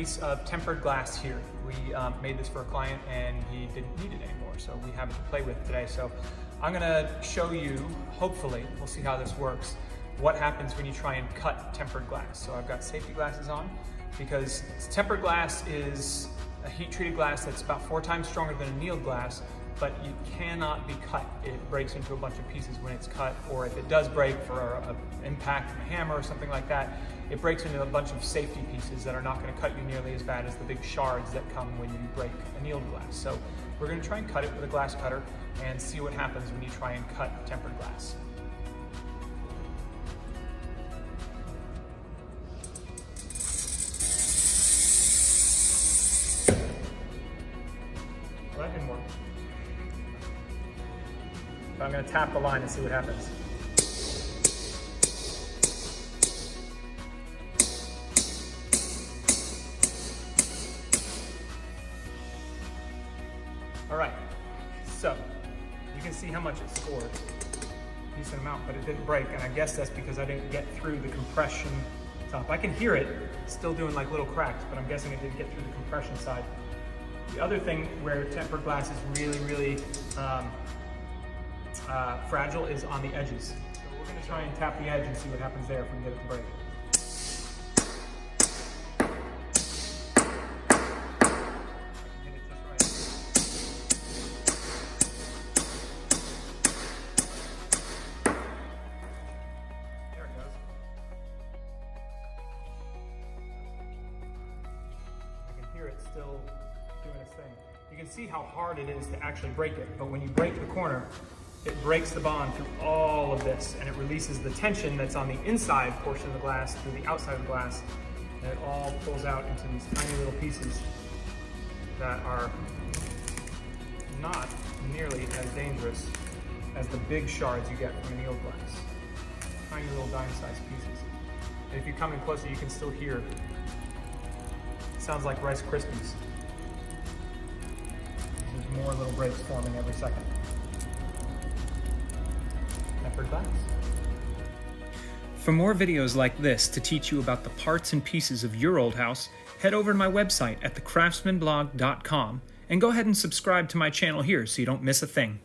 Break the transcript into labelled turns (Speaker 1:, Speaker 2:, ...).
Speaker 1: piece of tempered glass here. We made this for a client and he didn't need it anymore, so we have it to play with today. So I'm gonna show you, hopefully, we'll see how this works, what happens when you try and cut tempered glass. So I've got safety glasses on because tempered glass is a heat-treated glass that's about 4 times stronger than annealed glass, but it cannot be cut. It breaks into a bunch of pieces when it's cut, or if it does break for an impact from a hammer or something like that, it breaks into a bunch of safety pieces that are not going to cut you nearly as bad as the big shards that come when you break annealed glass. So we're going to try and cut it with a glass cutter and see what happens when you try and cut tempered glass. Well, that didn't work. But I'm going to tap the line and see what happens. All right, so you can see how much it scored. Decent amount, but it didn't break, and I guess that's because I didn't get through the compression top. I can hear it still doing like little cracks, but I'm guessing it didn't get through the compression side. The other thing where tempered glass is really fragile is on the edges. So we're going to try and tap the edge and see what happens there if we can get it to break. Get it just right. There it goes. I can hear it still doing its thing. You can see how hard it is to actually break it, but when you break the corner, it breaks the bond through all of this, and it releases the tension that's on the inside portion of the glass through the outside of the glass, and it all pulls out into these tiny little pieces that are not nearly as dangerous as the big shards you get from annealed glass. Tiny little dime-sized pieces. And if you come in closer, you can still hear, it sounds like Rice Krispies. There's more little breaks forming every second. Tempered glass. For more videos like this to teach you about the parts and pieces of your old house, head over to my website at thecraftsmanblog.com and go ahead and subscribe to my channel here so you don't miss a thing.